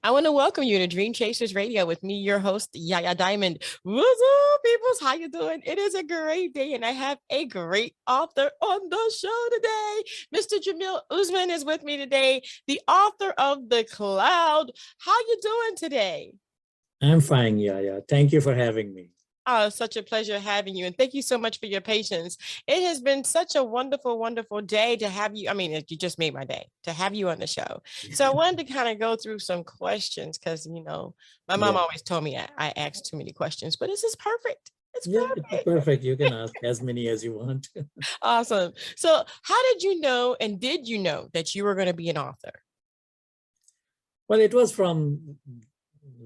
I want to welcome you to Dream Chasers Radio with me, your host, Yaya Diamond. What's up, peoples? How you doing? It is a great day, and I have a great author on the show today. Mr. Jamil Usman is with me today, the author of The Cloud. How you doing today? I'm fine, Yaya. Thank you for having me. Oh, such a pleasure having you. And thank you so much for your patience. It has been such a wonderful, wonderful day to have you. I mean, you just made my day to have you on the show. So I wanted to kind of go through some questions because, my mom always told me I asked too many questions, but this is perfect. It's perfect. It's perfect. You can ask as many as you want. Awesome. So how did you know, and did you know that you were going to be an author? Well, it was from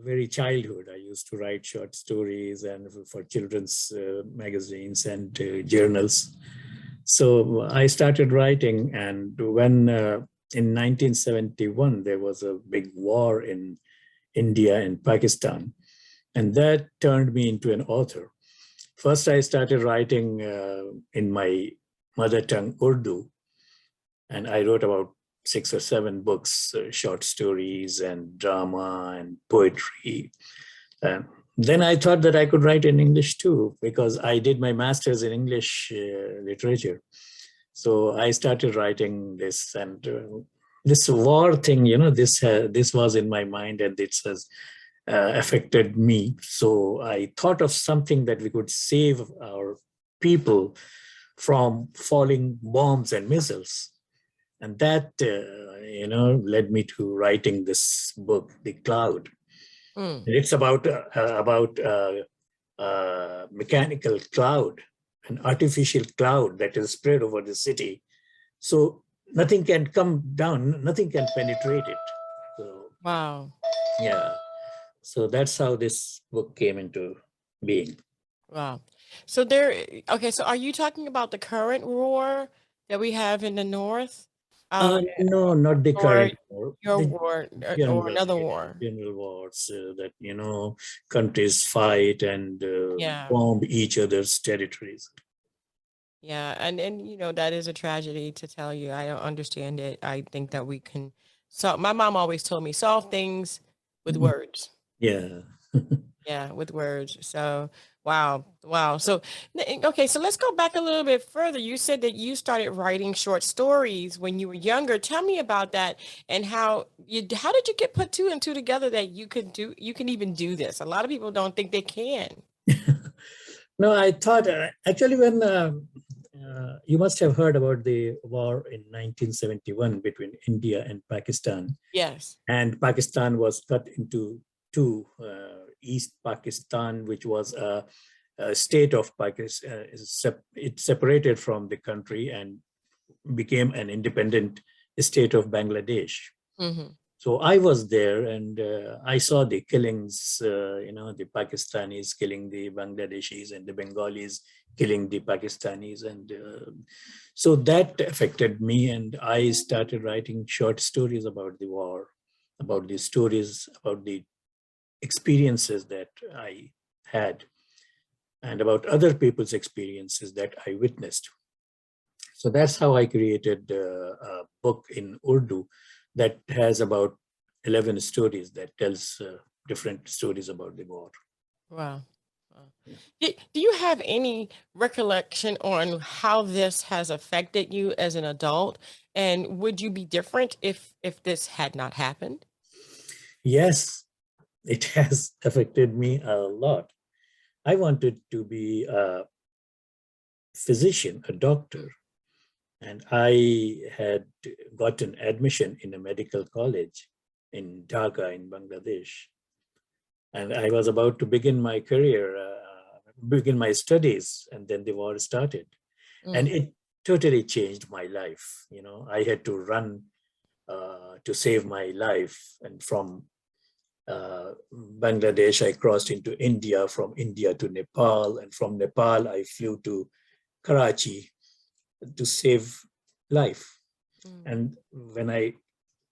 very childhood. I used to write short stories and for children's magazines and journals. So I started writing, and when in 1971 there was a big war in India and Pakistan, and that turned me into an author. First, I started writing in my mother tongue Urdu, and I wrote about 6 or 7 books, short stories and drama and poetry. Then I thought that I could write in English too, because I did my master's in English literature. So I started writing this, and this war thing, this was in my mind, and it has affected me. So I thought of something that we could save our people from falling bombs and missiles. And that, led me to writing this book, The Cloud. And it's about mechanical cloud, an artificial cloud that is spread over the city. So nothing can come down, nothing can penetrate it. So, wow. Yeah. So that's how this book came into being. Wow. So so are you talking about the current war that we have in the North? No, not the current war. Your The war or general, another war. General wars that, countries fight and Yeah. bomb each other's territories. Yeah. And that is a tragedy to tell you. I don't understand it. I think that we can my mom always told me solve things with words. Yeah. Yeah, with words. So, wow. So, okay, so let's go back a little bit further. You said that you started writing short stories when you were younger. Tell me about that and how did you get put 2 and 2 together that you can even do this? A lot of people don't think they can. No, I thought actually when you must have heard about the war in 1971 between India and Pakistan. Yes. And Pakistan was cut into 2, East Pakistan, which was a state of Pakistan. It separated from the country and became an independent state of Bangladesh. Mm-hmm. So I was there, and I saw the killings, the Pakistanis killing the Bangladeshis and the Bengalis killing the Pakistanis. And so that affected me, and I started writing short stories about the war, about the stories, about the experiences that I had, and about other people's experiences that I witnessed. So that's how I created a book in Urdu that has about 11 stories that tells different stories about the war. Wow. Do you have any recollection on how this has affected you as an adult? And would you be different if this had not happened? Yes, it has affected me a lot. I wanted to be a physician, a doctor, and I had gotten admission in a medical college in Dhaka in Bangladesh. And I was about to begin my career, begin my studies, and then the war started. And it totally changed my life. I had to run to save my life. And from Bangladesh, I crossed into India, from India to Nepal, and from Nepal, I flew to Karachi to save life. And when I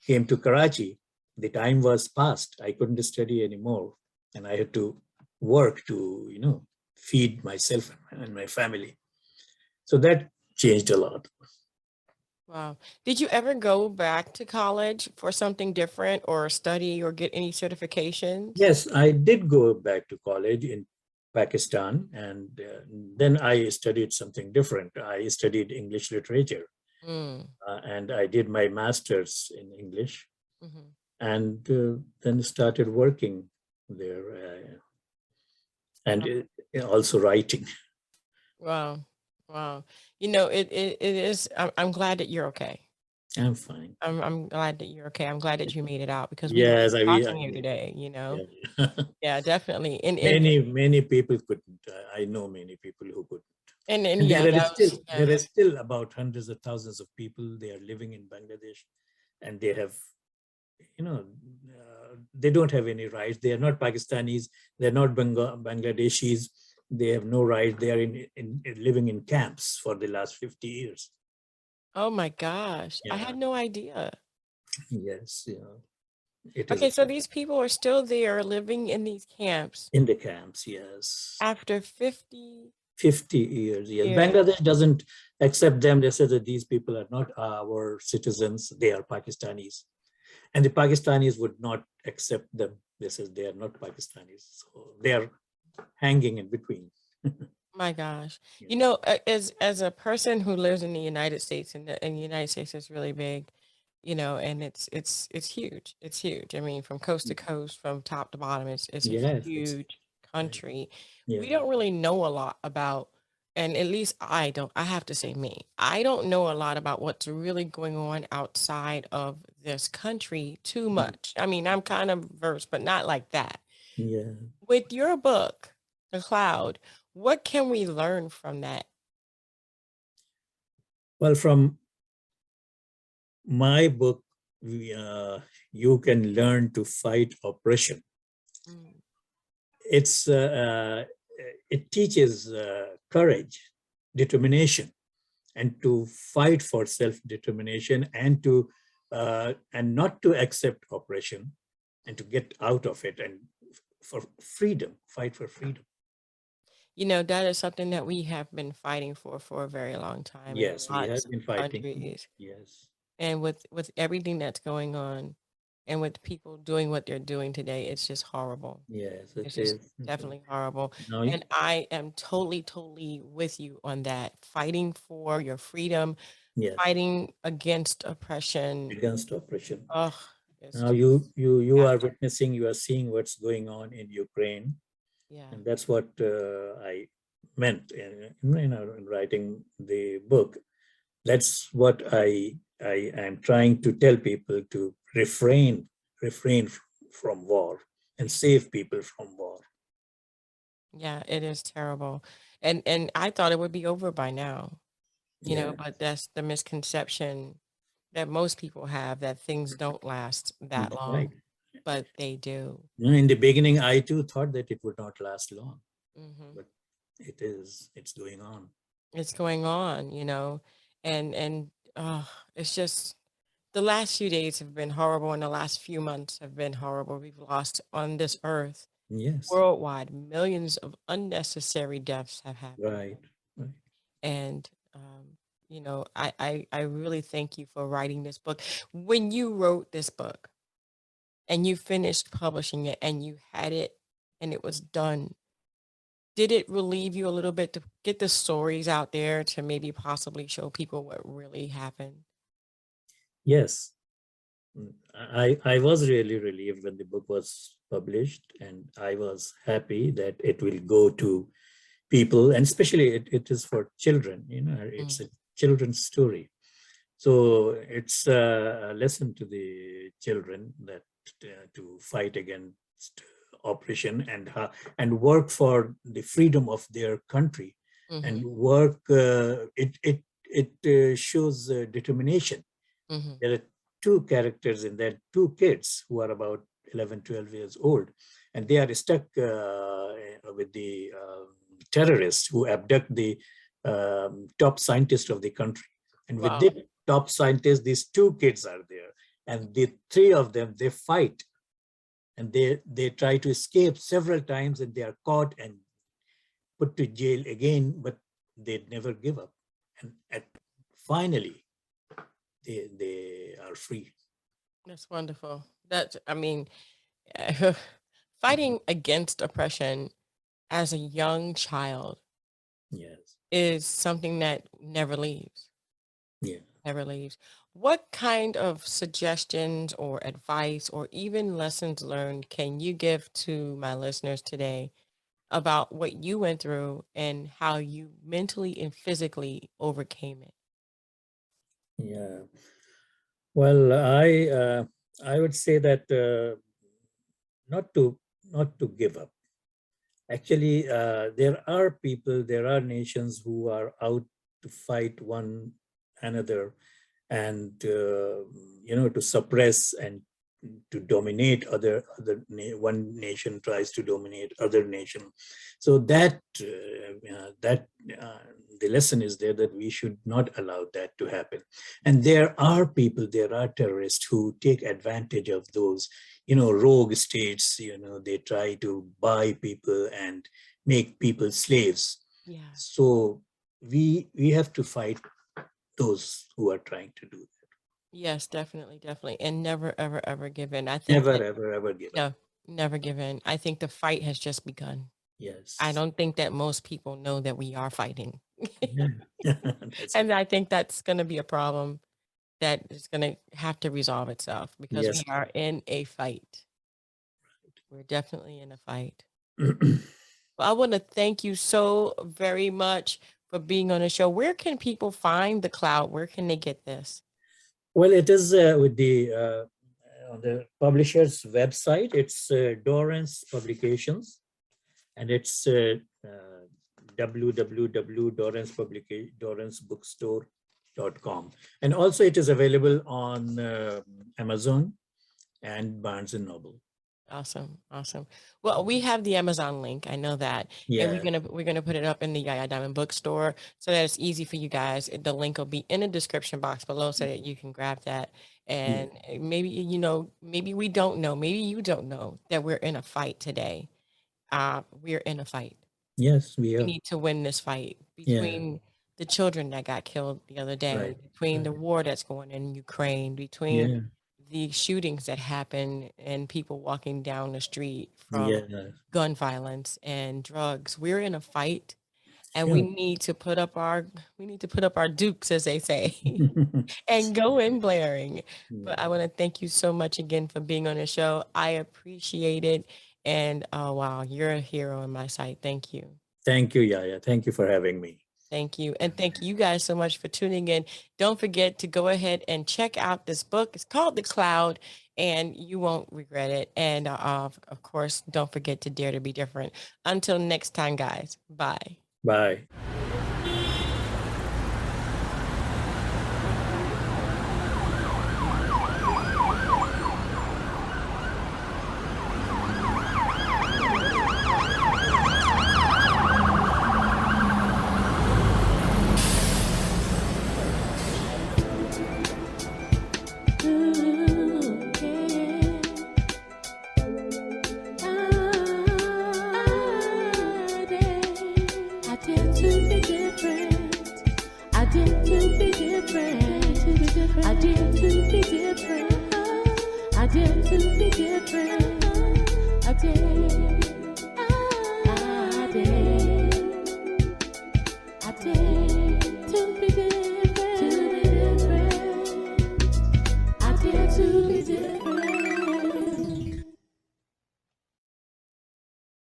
came to Karachi, the time was past. I couldn't study anymore, and I had to work to, feed myself and my family. So that changed a lot. Wow. Did you ever go back to college for something different or study or get any certifications? Yes, I did go back to college in Pakistan, and then I studied something different. I studied English literature, Mm, and I did my master's in English, hmm. and then started working there, and also writing. Wow. Wow. It is, I'm glad that you're okay. I'm fine. I'm glad that you're okay. I'm glad that you made it out because we need to Yes, be I talking here mean, today, you know? yeah. Yeah, definitely. Many people couldn't. I know many people who couldn't. And And yeah, that was, there yeah. are still about hundreds of thousands of people. They are living in Bangladesh, and they have, they don't have any rights. They are not Pakistanis. They're not Bangladeshis. They have no rights. They are in living in camps for the last 50 years. Oh my gosh. I Yeah. had no idea. Yes. Yeah. It is Okay, so these people are still there living in these camps in the camps. Yes. after 50 50 years. Yes. years. Bangladesh doesn't accept them. They say that these people are not our citizens. They are Pakistanis. And the Pakistanis would not accept them. They says they are not Pakistanis. So they are hanging in between. My gosh. Yeah. As a person who lives in the United States, and the United States is really big, and it's huge. It's huge. I mean, from coast to coast, from top to bottom, it's a Yes, it's huge right. country. Yeah. We don't really know a lot about, and at least I don't, I have to say me. I don't know a lot about what's really going on outside of this country too much. I mean, I'm kind of versed, but not like that. Yeah. With your book, The Cloud, what can we learn from that? Well, from my book, you can learn to fight oppression. Mm, It's it teaches courage, determination, and to fight for self-determination, and to and not to accept oppression, and to get out of it, and for freedom, fight for freedom. that is something that we have been fighting for a very long time in Yes, we lots have of been fighting. countries. Yes, And with everything that's going on and with people doing what they're doing today, it's just horrible. yes, it It's just is. definitely horrible. Now, And I am totally, totally with you on that. Fighting for your freedom, yes, fighting against oppression. against oppression. Oh, it's Now just, you yeah, are witnessing, you are seeing what's going on in Ukraine, yeah. and that's what I meant in writing the book. That's what I am trying to tell people to refrain from war and save people from war. Yeah, it is terrible. And I thought it would be over by now, Yeah, but that's the misconception that most people have, that things don't last that right. long, but they do. In the beginning, I too thought that it would not last long, Hmm. but it is. It's going on. It's going on, and it's just the last few days have been horrible, and the last few months have been horrible. We've lost on this earth Yes, worldwide, millions of unnecessary deaths have happened. right, right. And I really thank you for writing this book. When you wrote this book and you finished publishing it and you had it and it was done, did it relieve you a little bit to get the stories out there to maybe possibly show people what really happened? Yes, I was really relieved when the book was published, and I was happy that it will go to people, and especially it is for children. It's a Mm, children's story, so it's a lesson to the children that to fight against oppression, and work for the freedom of their country, and mhm, work. It shows determination. mhm. There are two characters in there, two kids who are about 11, 12 years old, and they are stuck with the terrorists who abduct the top scientist of the country. And with Wow. the top scientists, these two kids are there, and the three of them, they fight, and they try to escape several times, and they are caught and put to jail again, but they never give up. and finally they are free. That's wonderful. I mean, fighting Mhm. against oppression as a young child Yes. is something that never leaves, Yeah. never leaves. What kind of suggestions or advice or even lessons learned can you give to my listeners today about what you went through and how you mentally and physically overcame it? Yeah. Well, I would say that not to not to give up. Actually, there are people, there are nations who are out to fight one another, and to suppress and to dominate one nation tries to dominate other nation. So that the lesson is there that we should not allow that to happen. And there are people, there are terrorists who take advantage of those rogue states. They try to buy people and make people slaves. Yeah. So we have to fight those who are trying to do that. Yes, definitely, definitely. And never, ever, ever give in. I think Never, that, ever, ever give up. no, never give in. I think the fight has just begun. I Yes. don't think that most people know that we are fighting. Yeah. That's And right. I think that's going to be a problem that is going to have to resolve itself because we Yes. are in a fight. We're definitely in a fight. Well, I want to thank you so very much for being on the show. Where can people find the cloud? Where can they get this? Well, it is with the on the publisher's website. It's Dorrance Publications, and it's www.dorrancebookstore.com. And also, it is available on Amazon and Barnes and Noble. Awesome, awesome. Well, we have the Amazon link. I know that, and Yeah. we're gonna put it up in the Yaya Diamond bookstore so that it's easy for you guys. The link will be in the description box below so that you can grab that. Yeah. And maybe maybe we don't know, maybe you don't know that we're in a fight today. We're in a fight. Yes, we We are. need to win this fight Yeah. between the children that got killed the other day, Right. between the Right. war that's going in Ukraine, between Yeah. the shootings that happen and people walking down the street from Yeah. gun violence and drugs. We're in a fight and Sure. we need to put up our dukes, as they say, and go in blaring. But I Yeah. want to thank you so much again for being on the show. I appreciate it. And oh wow, you're a hero on my side. Thank you. Thank you, Yaya. Thank you for having me. Thank you. And thank you guys so much for tuning in. Don't forget to go ahead and check out this book. It's called The Cloud, and you won't regret it. And of course, don't forget to dare to be different. Until next time, guys. Bye. Bye.